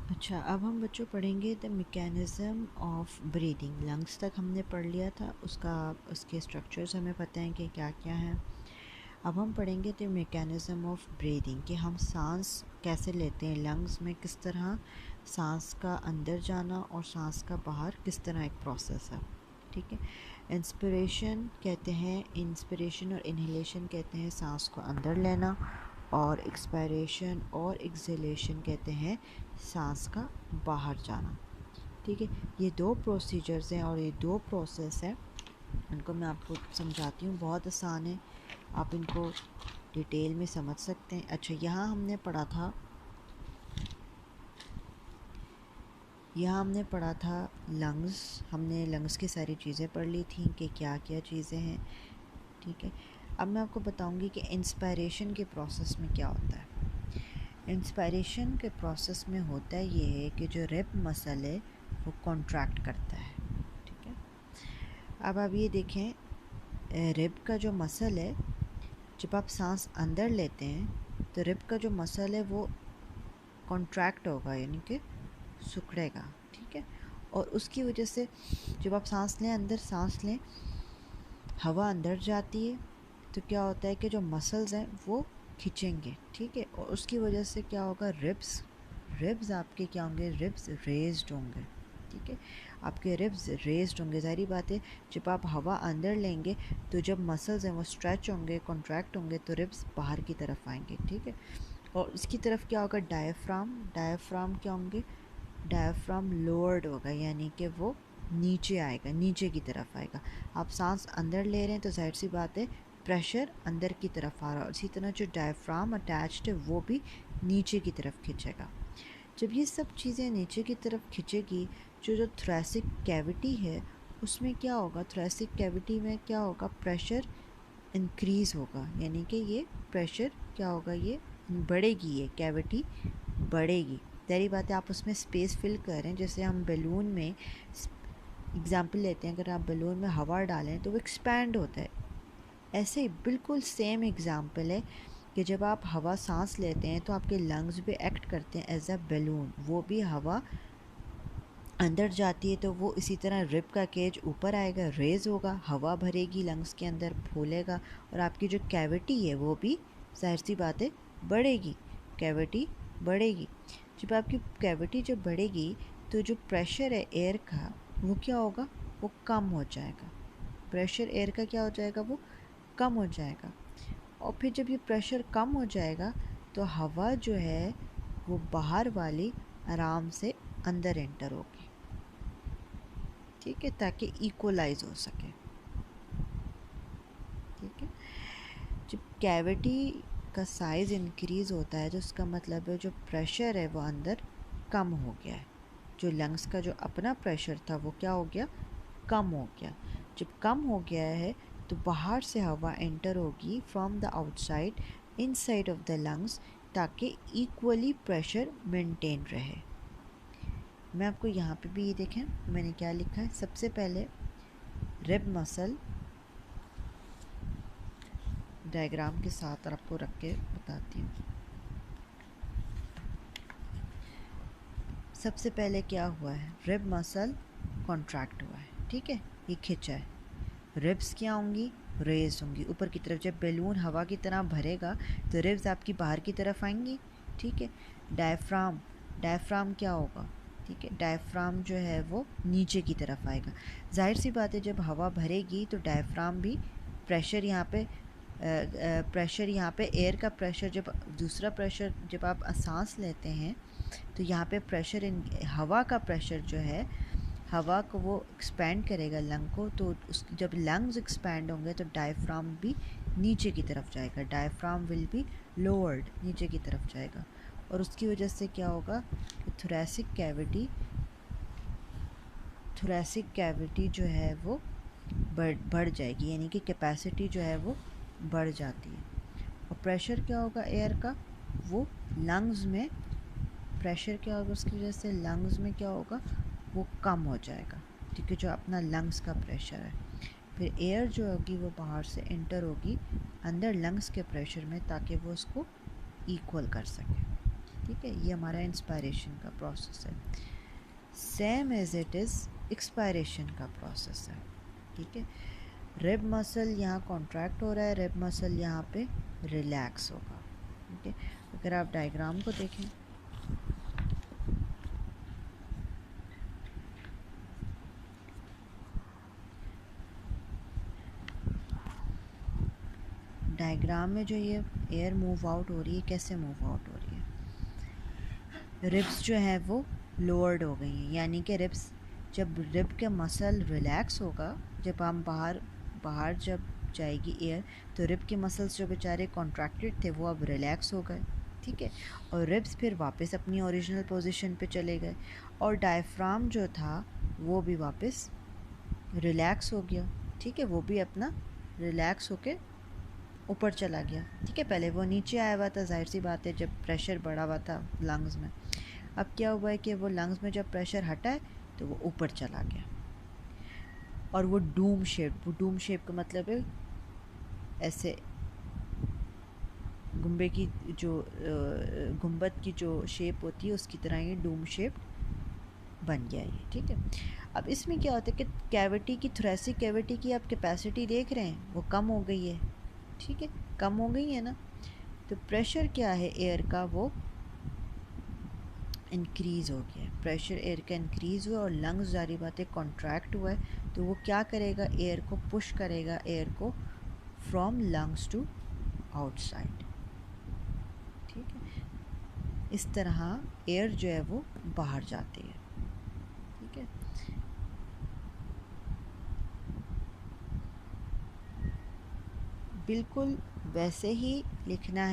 अच्छा, अब हम बच्चों पढ़ेंगे the mechanism of breathing. Lungs तक हमने पढ़ लिया था, उसके स्ट्रक्चर्स हमें पता हैं कि क्या क्या हैं। अब हम पढ़ेंगे द मैकेनिज़्म ऑफ ब्रीदिंग कि हम सांस कैसे लेते हैं, लंग्स में किस तरह सांस का अंदर जाना और सांस का बाहर किस तरह एक प्रोसेस है। ठीक है। इंस्पिरेशन कहते हैं, इंस्पिरेशन और इन्हेलेशन कहते हैं सांस को अंदर लेना, और एक्सपायरेशन और एक्सहेलेशन कहते हैं सांस का बाहर जाना। ठीक है। ये दो प्रोसीजर्स हैं और ये दो प्रोसेस हैं, इनको मैं आपको समझाती हूँ, बहुत आसान है, आप इनको डिटेल में समझ सकते हैं। अच्छा, यहाँ हमने पढ़ा था लंग्स। हमने लंग्स की सारी चीज़ें पढ़ ली थी कि क्या क्या चीज़ें हैं। ठीक है। अब मैं आपको बताऊंगी कि इंस्पायरेशन के प्रोसेस में क्या होता है। इंस्पायरेशन के प्रोसेस में होता ये है कि जो रिब मसल है वो कॉन्ट्रैक्ट करता है। ठीक है। अब आप ये देखें, रिब का जो मसल है, जब आप सांस अंदर लेते हैं तो रिब का जो मसल है वो कॉन्ट्रैक्ट होगा, यानी कि सिकुड़ेगा। ठीक है। और उसकी वजह से जब आप सांस लें, अंदर सांस लें, हवा अंदर जाती है तो क्या होता है कि जो मसल्स हैं वो खिंचेंगे। ठीक है। और उसकी वजह से क्या होगा, रिब्स रिब्स आपके क्या होंगे, रिब्स रेज्ड होंगे। ठीक है। आपके रिब्स रेज्ड होंगे। ज़ाहिर बात है, जब आप हवा अंदर लेंगे तो जब मसल्स हैं वो स्ट्रेच होंगे, कॉन्ट्रैक्ट होंगे, तो रिब्स बाहर की तरफ आएंगे। ठीक है। और इसकी तरफ क्या होगा, डायफ्राम डायफ्राम क्या होंगे, डायफ्राम लोअर्ड होगा, यानी कि वो नीचे आएगा, नीचे की तरफ आएगा। आप सांस अंदर ले रहे हैं तो जाहिर सी बात है प्रेशर अंदर की तरफ आ रहा है, और इसी तरह जो डायफ्राम अटैच्ड है वो भी नीचे की तरफ खिंचेगा। जब ये सब चीज़ें नीचे की तरफ खिंचेगी, जो जो थोरैसिक कैविटी है उसमें क्या होगा, थोरैसिक कैविटी में क्या होगा, प्रेशर इंक्रीज़ होगा, यानी कि ये प्रेशर क्या होगा, ये बढ़ेगी, ये कैविटी बढ़ेगी। ज़ाहिर बात है, आप उसमें स्पेस फिल कर रहे हैं। जैसे हम बैलून में एग्ज़ाम्पल लेते हैं, अगर आप बैलून में हवा डालें तो वो एक्सपैंड होता है। ऐसे ही बिल्कुल सेम एग्ज़ाम्पल है कि जब आप हवा सांस लेते हैं तो आपके लंग्स भी एक्ट करते हैं एज अ बैलून, वो भी हवा अंदर जाती है तो वो इसी तरह रिब का केज ऊपर आएगा, रेज होगा, हवा भरेगी लंग्स के अंदर, फूलेगा, और आपकी जो कैविटी है वो भी जाहिर सी बात है बढ़ेगी, कैविटी बढ़ेगी। जब आपकी कैविटी जब बढ़ेगी तो जो प्रेशर है एयर का वो क्या होगा, वो कम हो जाएगा। प्रेशर एयर का क्या हो जाएगा, वो कम हो जाएगा। और फिर जब ये प्रेशर कम हो जाएगा तो हवा जो है वो बाहर वाली आराम से अंदर एंटर होगी। ठीक है, ताकि इक्वलाइज हो सके। ठीक है। जब कैविटी का साइज़ इंक्रीज़ होता है तो उसका मतलब है जो प्रेशर है वो अंदर कम हो गया है। जो लंग्स का जो अपना प्रेशर था वो क्या हो गया, कम हो गया। जब कम हो गया है तो बाहर से हवा एंटर होगी from the outside inside of the lungs, ताकि इक्वली प्रेशर मेंटेन रहे। मैं आपको यहाँ पे भी ये देखें मैंने क्या लिखा है। सबसे पहले रिब मसल डायग्राम के साथ आपको रख के बताती हूँ। सबसे पहले क्या हुआ है, रिब मसल कॉन्ट्रैक्ट हुआ है। ठीक है, ये खिंचा है, रिब्स क्या होंगी, रेज होंगी ऊपर की तरफ। जब बैलून हवा की तरह भरेगा तो रिब्स आपकी बाहर की तरफ आएंगी। ठीक है। डायफ्राम डायफ्राम क्या होगा, ठीक है, डायफ्राम जो है वो नीचे की तरफ आएगा। जाहिर सी बात है, जब हवा भरेगी तो डायफ्राम भी प्रेशर यहाँ पे प्रेशर यहाँ पे एयर का प्रेशर, जब दूसरा प्रेशर जब आप सांस लेते हैं तो यहाँ पे प्रेशर इन हवा का प्रेशर जो है, हवा को वो एक्सपैंड करेगा लंग को, तो उस जब लंग्स एक्सपैंड होंगे तो डायफ्राम भी नीचे की तरफ जाएगा, डायफ्राम विल बी लोअर्ड, नीचे की तरफ जाएगा। और उसकी वजह से क्या होगा कि थोरैसिक कैविटी जो है वो बढ़ जाएगी, यानी कि कैपेसिटी जो है वो बढ़ जाती है। और प्रेशर क्या होगा एयर का, वो लंग्स में प्रेशर क्या होगा, उसकी वजह से लंग्स में क्या होगा, वो कम हो जाएगा। ठीक है, जो अपना लंग्स का प्रेशर है। फिर एयर जो होगी वो बाहर से एंटर होगी अंदर लंग्स के प्रेशर में, ताकि वो उसको इक्वल कर सके। ठीक है, ये हमारा इंस्पायरेशन का प्रोसेस है। Same as it is expiration का प्रोसेस है। ठीक है, रिब मसल यहाँ कॉन्ट्रैक्ट हो रहा है, रिब मसल यहाँ पे रिलैक्स होगा। ठीक है, अगर आप डायग्राम को देखें, डायग्राम में जो ये एयर मूव आउट हो रही है, कैसे मूव आउट हो रही है, रिब्स जो है वो लोअर्ड हो गई हैं, यानी कि रिब्स, जब रिब के मसल रिलैक्स होगा, जब हम बाहर बाहर जब जाएगी एयर, तो रिब के मसल्स जो बेचारे कॉन्ट्रैक्टेड थे वो अब रिलैक्स हो गए। ठीक है, और रिब्स फिर वापस अपनी ओरिजिनल पोजीशन पे चले गए, और डायफ्राम जो था वो भी वापस रिलैक्स हो गया। ठीक है, वो भी अपना रिलैक्स होके ऊपर चला गया। ठीक है, पहले वो नीचे आया हुआ था, जाहिर सी बात है, जब प्रेशर बढ़ा हुआ था लंग्स में। अब क्या हुआ है कि वो लंग्स में जब प्रेशर हटा है तो वो ऊपर चला गया, और वो डूम शेप का मतलब है ऐसे गुम्बे की जो गुम्बद की जो शेप होती है उसकी तरह ये डूम शेप बन गया ये। ठीक है, अब इसमें क्या होता है कि कैविटी की, थोरेसिक कैविटी की आप कैपेसिटी देख रहे हैं, वो कम हो गई है। ठीक है, कम हो गई है ना, तो प्रेशर क्या है एयर का, वो इंक्रीज़ हो गया है। प्रेशर एयर का इंक्रीज़ हुआ और लंग्स जारी बात है कॉन्ट्रैक्ट हुआ है, तो वो क्या करेगा, एयर को पुश करेगा, एयर को फ्रॉम लंग्स टू आउटसाइड। ठीक है, इस तरह एयर जो है वो बाहर जाती है। ठीक है, बिल्कुल वैसे ही लिखना है।